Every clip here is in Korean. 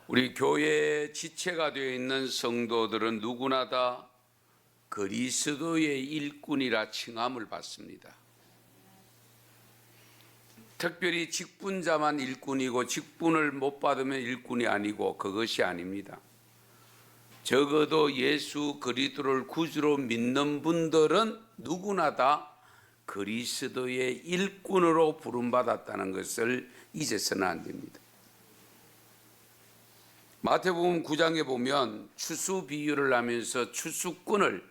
우리 교회의 지체가 되어 있는 성도들은 누구나 다 그리스도의 일꾼이라 칭함을 받습니다. 특별히 직분자만 일꾼이고 직분을 못 받으면 일꾼이 아니고 그것이 아닙니다. 적어도 예수 그리스도를 구주로 믿는 분들은 누구나 다 그리스도의 일꾼으로 부름받았다는 것을 잊어서는 안 됩니다. 마태복음 9장에 보면 추수 비유를 하면서 추수할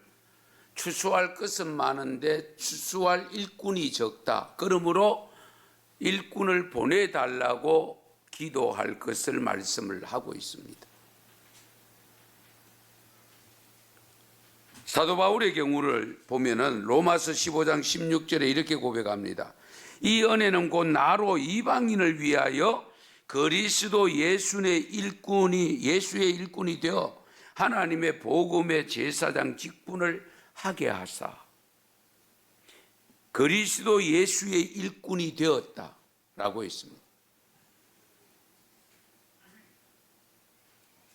것은 많은데 추수할 일꾼이 적다. 그러므로 일꾼을 보내달라고 기도할 것을 말씀을 하고 있습니다. 사도 바울의 경우를 보면은 로마서 15장 16절에 이렇게 고백합니다. 이 은혜는 곧 나로 이방인을 위하여 그리스도 예수의 일꾼이 되어 하나님의 복음의 제사장 직분을 하게 하사 그리스도 예수의 일꾼이 되었다라고 했습니다.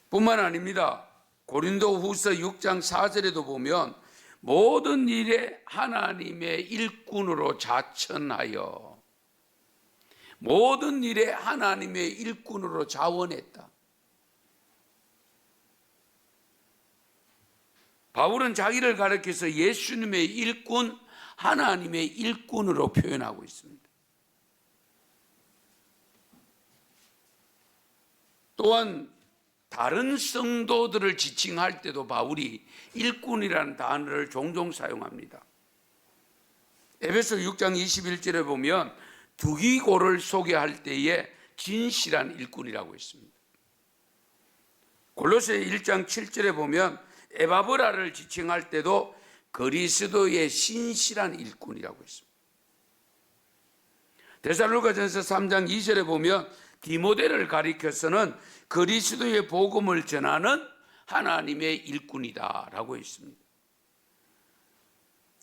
뿐만 아닙니다. 고린도후서 6장 4절에도 보면 모든 일에 하나님의 일꾼으로 자천하여 모든 일에 하나님의 일꾼으로 자원했다. 바울은 자기를 가리켜서 예수님의 일꾼, 하나님의 일꾼으로 표현하고 있습니다. 또한 다른 성도들을 지칭할 때도 바울이 일꾼이라는 단어를 종종 사용합니다. 에베소 6장 21절에 보면 두기고를 소개할 때에 진실한 일꾼이라고 했습니다. 골로새 1장 7절에 보면 에바브라를 지칭할 때도 그리스도의 신실한 일꾼이라고 했습니다. 데살로니가전서 3장 2절에 보면 디모데를 가리켜서는 그리스도의 복음을 전하는 하나님의 일꾼이다라고 했습니다.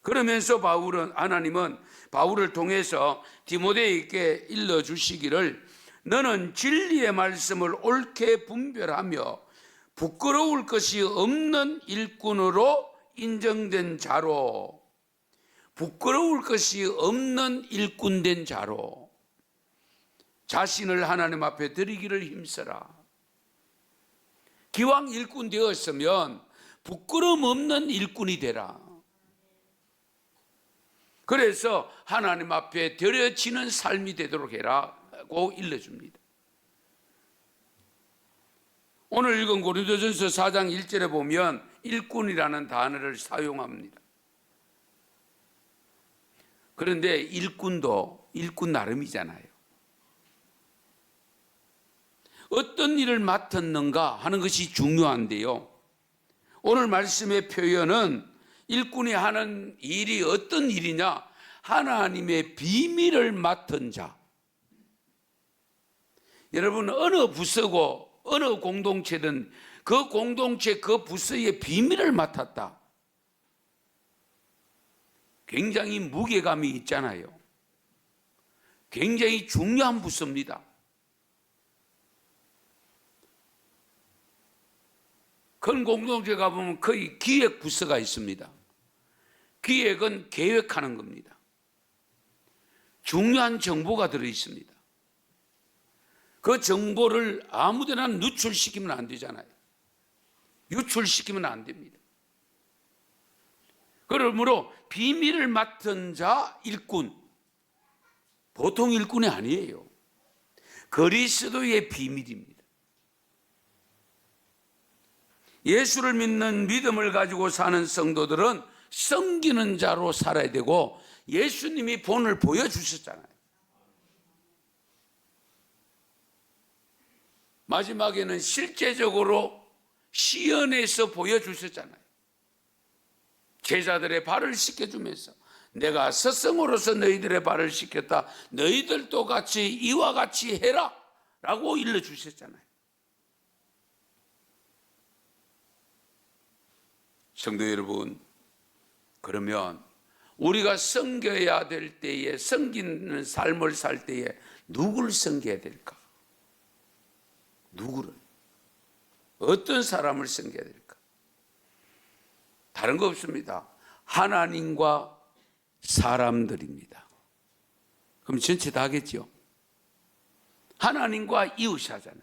그러면서 하나님은 바울을 통해서 디모데에게 일러주시기를 너는 진리의 말씀을 옳게 분별하며 부끄러울 것이 없는 일꾼으로 인정된 자로 부끄러울 것이 없는 일꾼된 자로 자신을 하나님 앞에 드리기를 힘써라. 기왕 일꾼 되었으면 부끄러움 없는 일꾼이 되라. 그래서 하나님 앞에 드려지는 삶이 되도록 해라고 일러줍니다. 오늘 읽은 고린도전서 4장 1절에 보면 일꾼이라는 단어를 사용합니다. 그런데 일꾼도 일꾼 나름이잖아요. 어떤 일을 맡았는가 하는 것이 중요한데요. 오늘 말씀의 표현은 일꾼이 하는 일이 어떤 일이냐? 하나님의 비밀을 맡은 자. 여러분 어느 부서고 어느 공동체든 그 공동체 그 부서의 비밀을 맡았다. 굉장히 무게감이 있잖아요. 굉장히 중요한 부서입니다. 큰 공동체 가보면 거의 기획 부서가 있습니다. 기획은 계획하는 겁니다. 중요한 정보가 들어있습니다. 그 정보를 아무데나 누출시키면 안 되잖아요. 유출시키면 안 됩니다. 그러므로 비밀을 맡은 자 일꾼, 보통 일꾼이 아니에요. 그리스도의 비밀입니다. 예수를 믿는 믿음을 가지고 사는 성도들은 섬기는 자로 살아야 되고 예수님이 본을 보여주셨잖아요. 마지막에는 실제적으로 시연해서 보여주셨잖아요. 제자들의 발을 씻겨주면서 내가 스승으로서 너희들의 발을 씻겼다. 너희들도 같이 이와 같이 해라 라고 일러주셨잖아요. 성도 여러분, 그러면 우리가 섬겨야 될 때에, 섬기는 삶을 살 때에 누구를 섬겨야 될까? 누구를? 어떤 사람을 섬겨야 될까? 다른 거 없습니다. 하나님과 사람들입니다. 그럼 전체 다 하겠죠? 하나님과 이웃이 하잖아요.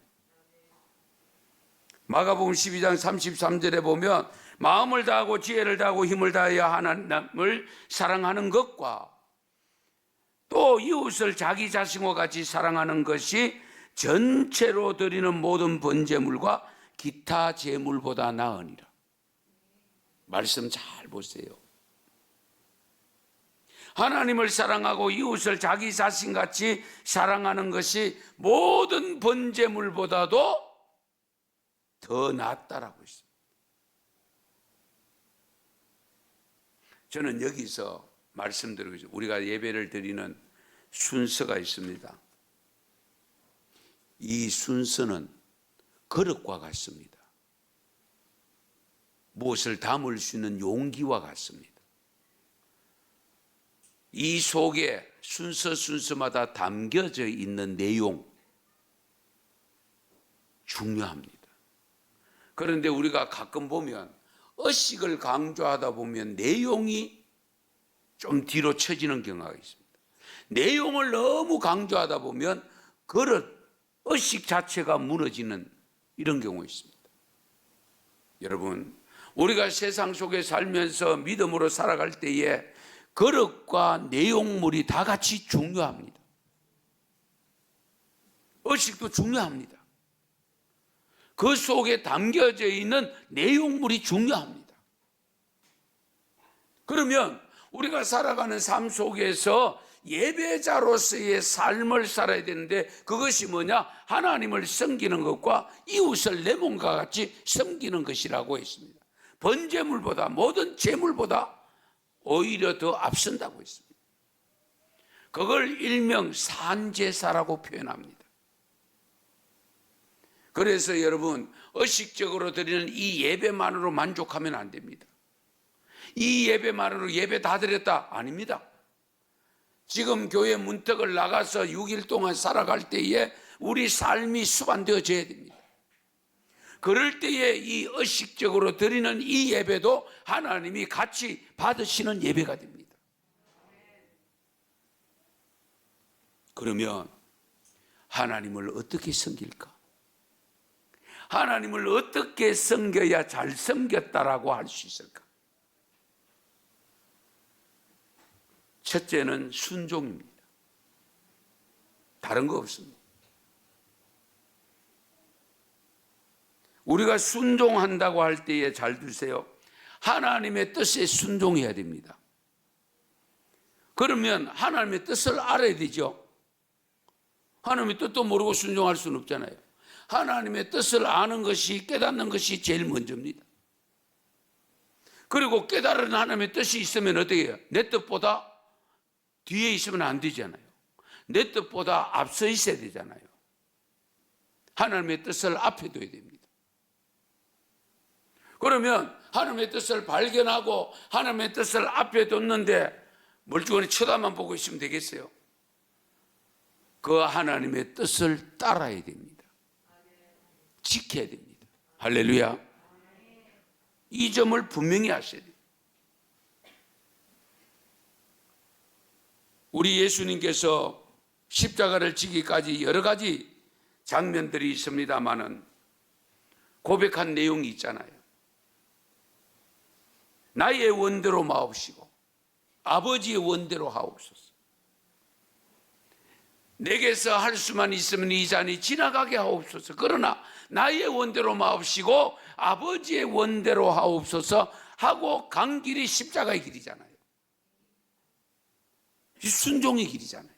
마가복음 12장 33절에 보면 마음을 다하고 지혜를 다하고 힘을 다하여 하나님을 사랑하는 것과 또 이웃을 자기 자신과 같이 사랑하는 것이 전체로 드리는 모든 번제물과 기타 제물보다 나으니라. 말씀 잘 보세요. 하나님을 사랑하고 이웃을 자기 자신같이 사랑하는 것이 모든 번제물보다도 더 낫다라고 했습니다. 저는 여기서 말씀드리고 있습니다. 우리가 예배를 드리는 순서가 있습니다. 이 순서는 그릇과 같습니다. 무엇을 담을 수 있는 용기와 같습니다. 이 속에 순서마다 담겨져 있는 내용 중요합니다. 그런데 우리가 가끔 보면 의식을 강조하다 보면 내용이 좀 뒤로 처지는 경우가 있습니다. 내용을 너무 강조하다 보면 그릇, 의식 자체가 무너지는 이런 경우가 있습니다. 여러분, 우리가 세상 속에 살면서 믿음으로 살아갈 때에 그릇과 내용물이 다 같이 중요합니다. 의식도 중요합니다. 그 속에 담겨져 있는 내용물이 중요합니다. 그러면 우리가 살아가는 삶 속에서 예배자로서의 삶을 살아야 되는데 그것이 뭐냐? 하나님을 섬기는 것과 이웃을 내 몸과 같이 섬기는 것이라고 했습니다. 번제물보다 모든 제물보다 오히려 더 앞선다고 했습니다. 그걸 일명 산제사라고 표현합니다. 그래서 여러분, 의식적으로 드리는 이 예배만으로 만족하면 안 됩니다. 이 예배만으로 예배 다 드렸다? 아닙니다. 지금 교회 문턱을 나가서 6일 동안 살아갈 때에 우리 삶이 수반되어져야 됩니다. 그럴 때에 이 의식적으로 드리는 이 예배도 하나님이 같이 받으시는 예배가 됩니다. 그러면 하나님을 어떻게 섬길까? 하나님을 어떻게 섬겨야 잘 섬겼다라고 할 수 있을까? 첫째는 순종입니다. 다른 거 없습니다. 우리가 순종한다고 할 때에 잘 두세요. 하나님의 뜻에 순종해야 됩니다. 그러면 하나님의 뜻을 알아야 되죠. 하나님의 뜻도 모르고 순종할 수는 없잖아요. 하나님의 뜻을 아는 것이, 깨닫는 것이 제일 먼저입니다. 그리고 깨달은 하나님의 뜻이 있으면 어떻게 해요? 내 뜻보다 뒤에 있으면 안 되잖아요. 내 뜻보다 앞서 있어야 되잖아요. 하나님의 뜻을 앞에 둬야 됩니다. 그러면 하나님의 뜻을 발견하고 하나님의 뜻을 앞에 뒀는데 멀쩡히 쳐다만 보고 있으면 되겠어요? 그 하나님의 뜻을 따라야 됩니다. 지켜야 됩니다. 할렐루야. 이 점을 분명히 아셔야 돼요. 우리 예수님께서 십자가를 지기까지 여러 가지 장면들이 있습니다마는 고백한 내용이 있잖아요. 나의 원대로 마옵시고 아버지의 원대로 하옵소서. 내게서 할 수만 있으면 이 잔이 지나가게 하옵소서. 그러나 나의 원대로 마옵시고 아버지의 원대로 하옵소서 하고 간 길이 십자가의 길이잖아요. 순종의 길이잖아요.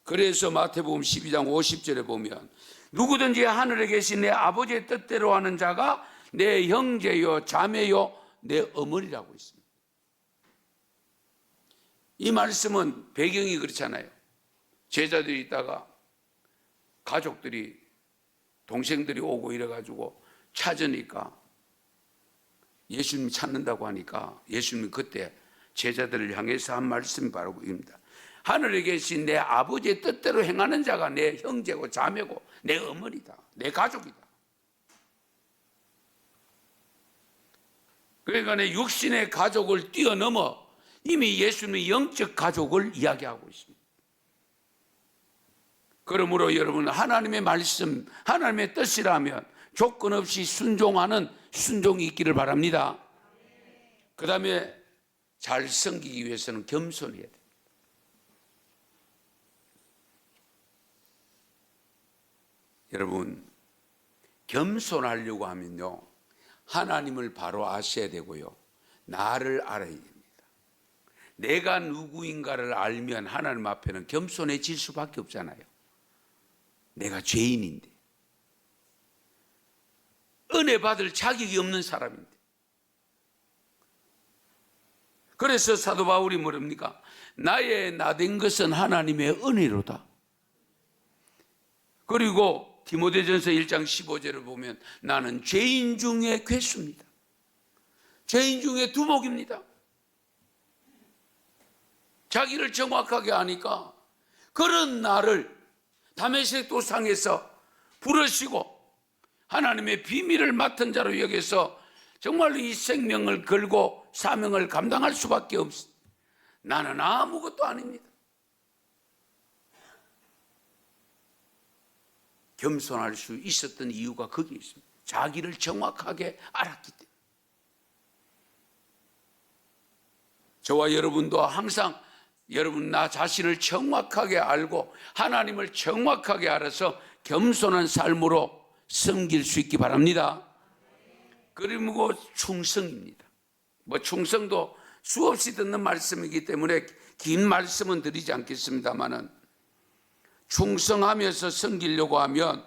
그래서 마태복음 12장 50절에 보면 누구든지 하늘에 계신 내 아버지의 뜻대로 하는 자가 내 형제요 자매요 내 어머니라고 있습니다. 이 말씀은 배경이 그렇잖아요. 제자들이 있다가 가족들이 동생들이 오고 이래가지고 찾으니까 예수님 찾는다고 하니까 예수님이 그때 제자들을 향해서 한 말씀이 바로 이겁니다. 하늘에 계신 내 아버지의 뜻대로 행하는 자가 내 형제고 자매고 내 어머니다, 내 가족이다. 그러니까 내 육신의 가족을 뛰어넘어 이미 예수님의 영적 가족을 이야기하고 있습니다. 그러므로 여러분, 하나님의 말씀, 하나님의 뜻이라면 조건 없이 순종하는 순종이 있기를 바랍니다. 그 다음에 잘 섬기기 위해서는 겸손해야 돼요. 여러분, 겸손하려고 하면요, 하나님을 바로 아셔야 되고요, 나를 알아야 됩니다. 내가 누구인가를 알면 하나님 앞에는 겸손해질 수밖에 없잖아요. 내가 죄인인데, 은혜 받을 자격이 없는 사람인데. 그래서 사도 바울이 뭐랍니까? 나의 나된 것은 하나님의 은혜로다. 그리고 디모데전서 1장 15절을 보면 나는 죄인 중에 괴수입니다. 죄인 중에 두목입니다. 자기를 정확하게 아니까 그런 나를 다메섹 도상에서 부르시고 하나님의 비밀을 맡은 자로 여겨서 정말로 이 생명을 걸고 사명을 감당할 수밖에 없습니다. 나는 아무것도 아닙니다. 겸손할 수 있었던 이유가 거기에 있습니다. 자기를 정확하게 알았기 때문에. 저와 여러분도 항상 여러분 나 자신을 정확하게 알고 하나님을 정확하게 알아서 겸손한 삶으로 섬길 수 있기 바랍니다. 그리고 충성입니다. 충성도 수없이 듣는 말씀이기 때문에 긴 말씀은 드리지 않겠습니다만은, 충성하면서 섬기려고 하면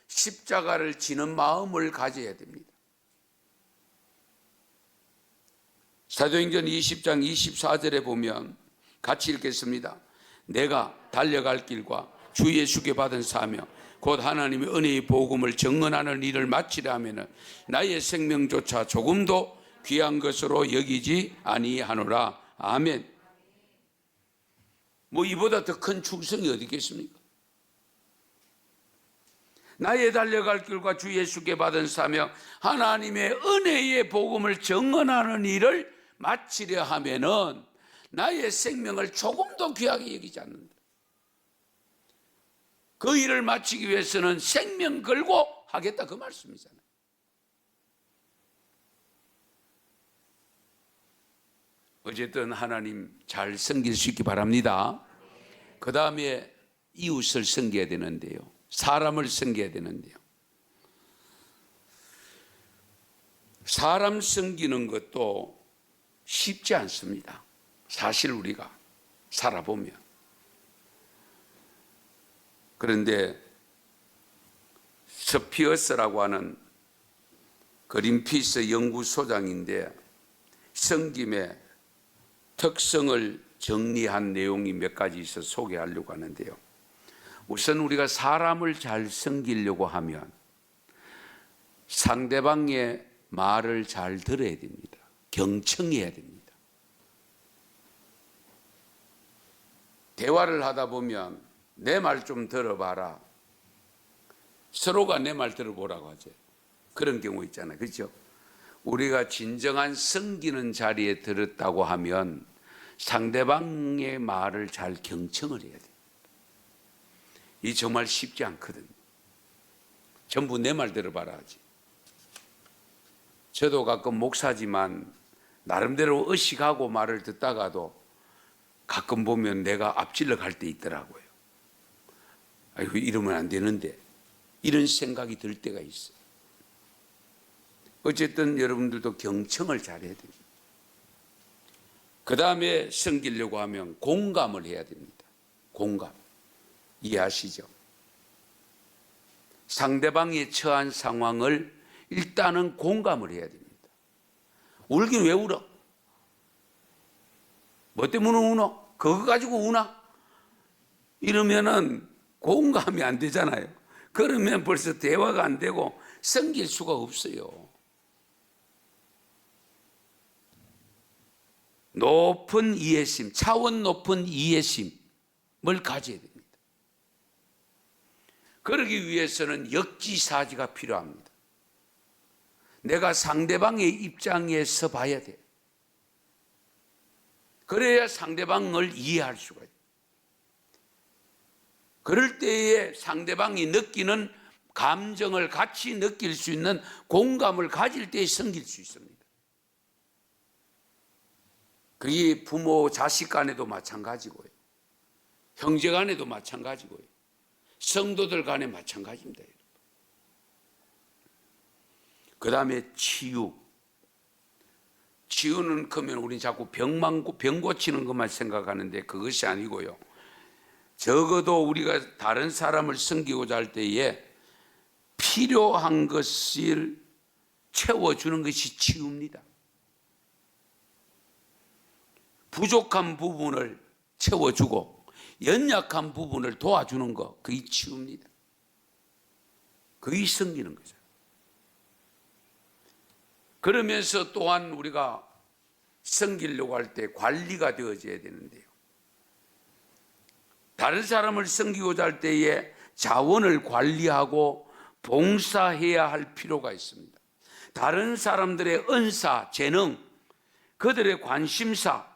십자가를 지는 마음을 가져야 됩니다. 사도행전 20장 24절에 보면 같이 읽겠습니다. 내가 달려갈 길과 주 예수께 받은 사명 곧 하나님의 은혜의 복음을 증언하는 일을 마치려 하면은 나의 생명조차 조금도 귀한 것으로 여기지 아니하노라. 아멘. 이보다 더 큰 충성이 어디 있겠습니까? 나의 달려갈 길과 주 예수께 받은 사명 하나님의 은혜의 복음을 증언하는 일을 마치려 하면은 나의 생명을 조금도 귀하게 여기지 않는다. 그 일을 마치기 위해서는 생명 걸고 하겠다, 그 말씀이잖아요. 어쨌든 하나님 잘 섬길 수 있기 바랍니다. 그 다음에 이웃을 섬겨야 되는데요, 사람을 섬겨야 되는데요, 사람 섬기는 것도 쉽지 않습니다. 사실 우리가 살아보면. 그런데 스피어스라고 하는 그린피스 연구소장인데 섬김의 특성을 정리한 내용이 몇 가지 있어서 소개하려고 하는데요, 우선 우리가 사람을 잘 섬기려고 하면 상대방의 말을 잘 들어야 됩니다. 경청해야 됩니다. 대화를 하다 보면 내 말 좀 들어봐라, 서로가 내 말 들어보라고 하죠. 그런 경우 있잖아요, 그렇죠? 우리가 진정한 섬기는 자리에 들었다고 하면 상대방의 말을 잘 경청을 해야 돼요. 이 정말 쉽지 않거든요. 전부 내 말 들어봐라 하지. 저도 가끔 목사지만 나름대로 의식하고 말을 듣다가도 가끔 보면 내가 앞질러 갈 때 있더라고요. 아이고, 이러면 안 되는데, 이런 생각이 들 때가 있어요. 어쨌든 여러분들도 경청을 잘해야 됩니다. 그 다음에 섬기려고 하면 공감을 해야 됩니다. 공감. 이해하시죠? 상대방이 처한 상황을 일단은 공감을 해야 됩니다. 울긴 왜 울어? 뭐 때문에 우노? 그거 가지고 우나? 이러면은 공감이 안 되잖아요. 그러면 벌써 대화가 안 되고 섬길 수가 없어요. 높은 이해심, 차원 높은 이해심, 가져야 됩니다. 그러기 위해서는 역지사지가 필요합니다. 내가 상대방의 입장에 서 봐야 돼요. 그래야 상대방을 이해할 수가 있어요. 그럴 때에 상대방이 느끼는 감정을 같이 느낄 수 있는 공감을 가질 때에 생길 수 있습니다. 그게 부모 자식 간에도 마찬가지고요, 형제 간에도 마찬가지고요, 성도들 간에 마찬가지입니다. 그 다음에 치유는 그러면 우리 자꾸 병 고치는 것만 생각하는데 그것이 아니고요, 적어도 우리가 다른 사람을 섬기고자 할 때에 필요한 것을 채워주는 것이 치유입니다. 부족한 부분을 채워주고 연약한 부분을 도와주는 것, 그게 치유입니다. 그게 섬기는 거죠. 그러면서 또한 우리가 섬기려고 할 때 관리가 되어져야 되는데요, 다른 사람을 섬기고자 할 때에 자원을 관리하고 봉사해야 할 필요가 있습니다. 다른 사람들의 은사, 재능, 그들의 관심사,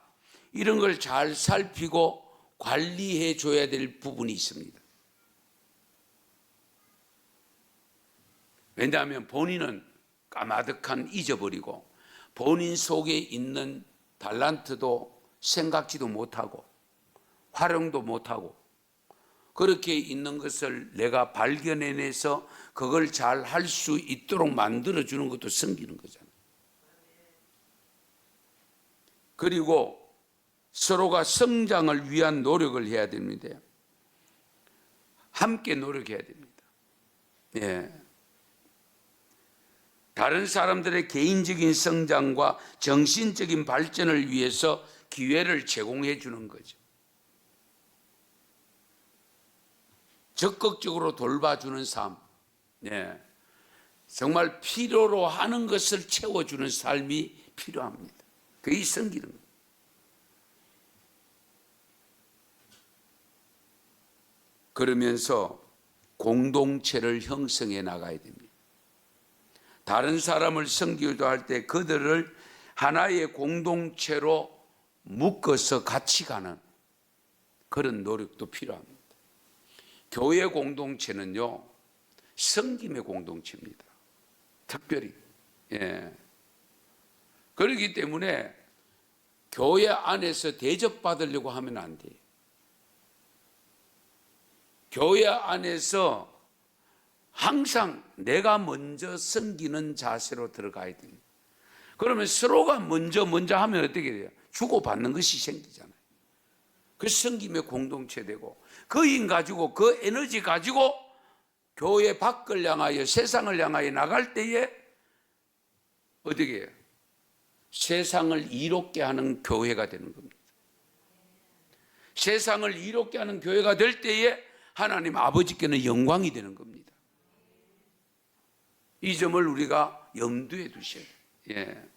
이런 걸 잘 살피고 관리해 줘야 될 부분이 있습니다. 왜냐하면 본인은 까마득한 잊어버리고 본인 속에 있는 달란트도 생각지도 못하고 활용도 못하고 그렇게 있는 것을 내가 발견해내서 그걸 잘 할 수 있도록 만들어주는 것도 섬기는 거잖아요. 그리고 서로가 성장을 위한 노력을 해야 됩니다. 함께 노력해야 됩니다. 예. 다른 사람들의 개인적인 성장과 정신적인 발전을 위해서 기회를 제공해 주는 거죠. 적극적으로 돌봐주는 삶, 예. 정말 필요로 하는 것을 채워주는 삶이 필요합니다. 그게 섬기는 거예요. 그러면서 공동체를 형성해 나가야 됩니다. 다른 사람을 섬기고자 할 때 그들을 하나의 공동체로 묶어서 같이 가는 그런 노력도 필요합니다. 교회 공동체는요, 섬김의 공동체입니다. 특별히. 예. 그렇기 때문에 교회 안에서 대접받으려고 하면 안 돼요. 교회 안에서 항상 내가 먼저 섬기는 자세로 들어가야 됩니다. 그러면 서로가 먼저 하면 어떻게 돼요? 주고받는 것이 생기잖아요. 그 섬김의 공동체 되고 그 힘 가지고 그 에너지 가지고 교회 밖을 향하여 세상을 향하여 나갈 때에 어떻게 해요? 세상을 이롭게 하는 교회가 되는 겁니다. 세상을 이롭게 하는 교회가 될 때에 하나님 아버지께는 영광이 되는 겁니다. 이 점을 우리가 염두에 두셔야 돼요. 예.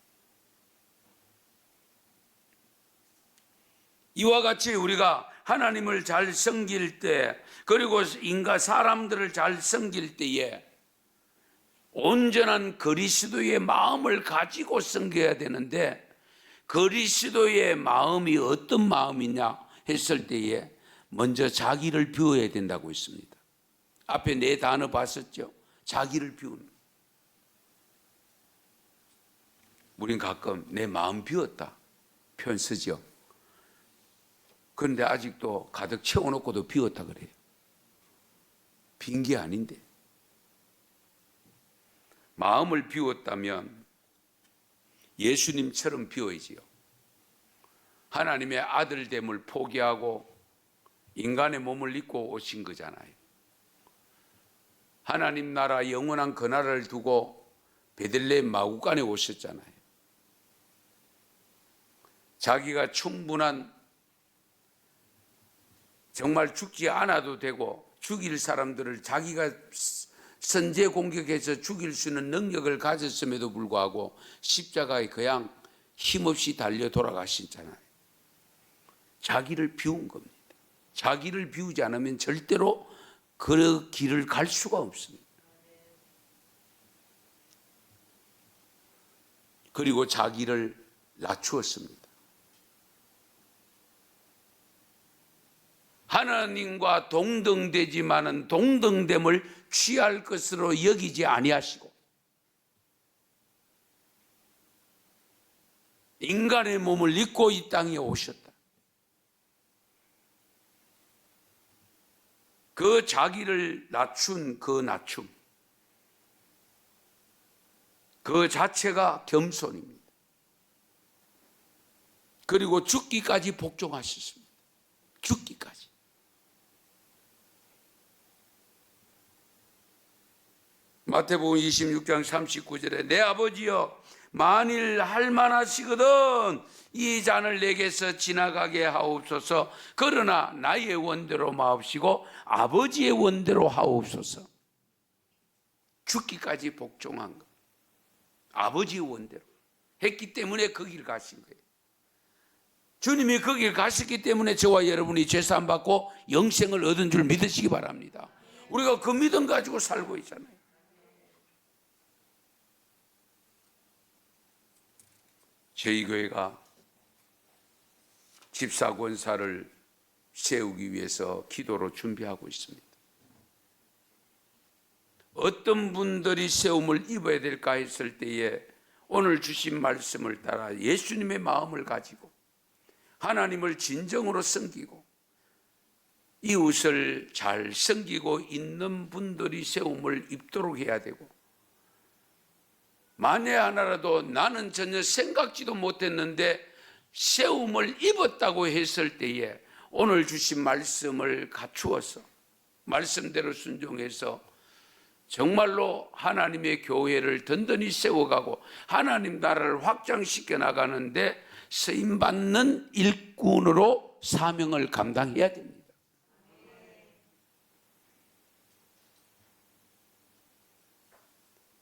이와 같이 우리가 하나님을 잘 섬길 때, 그리고 인간 사람들을 잘 섬길 때에 온전한 그리스도의 마음을 가지고 섬겨야 되는데, 그리스도의 마음이 어떤 마음이냐 했을 때에 먼저 자기를 비워야 된다고 했습니다. 앞에 네 단어 봤었죠? 자기를 비우는. 우린 가끔 내 마음 비웠다 표현 쓰죠. 그런데 아직도 가득 채워놓고도 비웠다 그래요. 빈 게 아닌데. 마음을 비웠다면 예수님처럼 비워야지요. 하나님의 아들됨을 포기하고 인간의 몸을 입고 오신 거잖아요. 하나님 나라 영원한 그 나라를 두고 베들레헴 마구간에 오셨잖아요. 자기가 충분한, 정말 죽지 않아도 되고 죽일 사람들을 자기가 선제 공격해서 죽일 수 있는 능력을 가졌음에도 불구하고 십자가에 그냥 힘없이 달려 돌아가시잖아요. 자기를 비운 겁니다. 자기를 비우지 않으면 절대로 그 길을 갈 수가 없습니다. 그리고 자기를 낮추었습니다. 하나님과 동등되지만은 동등됨을 취할 것으로 여기지 아니하시고 인간의 몸을 입고 이 땅에 오셨다. 그 자기를 낮춘 그 낮춤, 그 자체가 겸손입니다. 그리고 죽기까지 복종하셨습니다. 죽기까지. 마태복음 26장 39절에 내 아버지여 만일 할만하시거든 이 잔을 내게서 지나가게 하옵소서. 그러나 나의 원대로 마옵시고 아버지의 원대로 하옵소서. 죽기까지 복종한 것, 아버지의 원대로 했기 때문에 거기를 가신 거예요. 주님이 거기를 가셨기 때문에 저와 여러분이 죄사함 받고 영생을 얻은 줄 믿으시기 바랍니다. 우리가 그 믿음 가지고 살고 있잖아요. 저희 교회가 집사 권사를 세우기 위해서 기도로 준비하고 있습니다. 어떤 분들이 세움을 입어야 될까 했을 때에 오늘 주신 말씀을 따라 예수님의 마음을 가지고 하나님을 진정으로 섬기고 이웃을 잘 섬기고 있는 분들이 세움을 입도록 해야 되고, 만에 하나라도 나는 전혀 생각지도 못했는데 세움을 입었다고 했을 때에 오늘 주신 말씀을 갖추어서 말씀대로 순종해서 정말로 하나님의 교회를 든든히 세워가고 하나님 나라를 확장시켜 나가는데 쓰임받는 일꾼으로 사명을 감당해야 됩니다.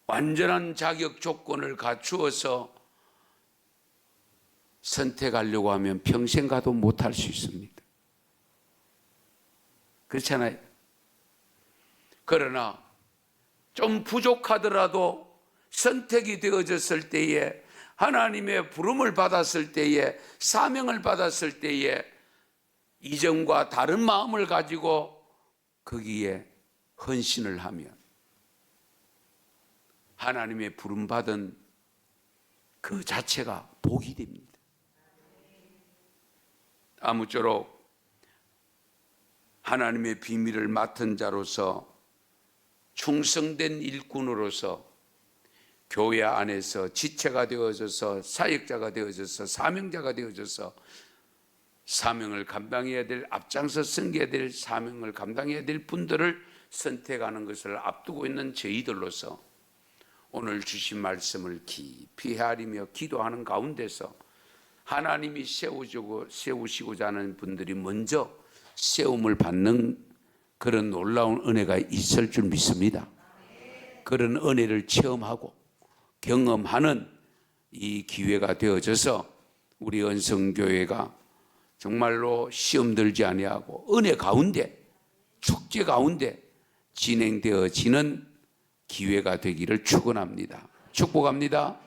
완전한 자격 조건을 갖추어서 선택하려고 하면 평생 가도 못할 수 있습니다. 그렇잖아요. 그러나 좀 부족하더라도 선택이 되어졌을 때에, 하나님의 부름을 받았을 때에, 사명을 받았을 때에 이전과 다른 마음을 가지고 거기에 헌신을 하면 하나님의 부름받은 그 자체가 복이 됩니다. 아무쪼록 하나님의 비밀을 맡은 자로서 충성된 일꾼으로서 교회 안에서 지체가 되어져서 사역자가 되어져서 사명자가 되어져서 사명을 감당해야 될, 앞장서 섬겨야 될 사명을 감당해야 될 분들을 선택하는 것을 앞두고 있는 저희들로서 오늘 주신 말씀을 깊이 헤아리며 기도하는 가운데서 하나님이 세우시고자 하는 분들이 먼저 세움을 받는 그런 놀라운 은혜가 있을 줄 믿습니다. 그런 은혜를 체험하고 경험하는 이 기회가 되어져서 우리 언성교회가 정말로 시험 들지 아니하고 은혜 가운데, 축제 가운데 진행되어지는 기회가 되기를 축원합니다. 축복합니다.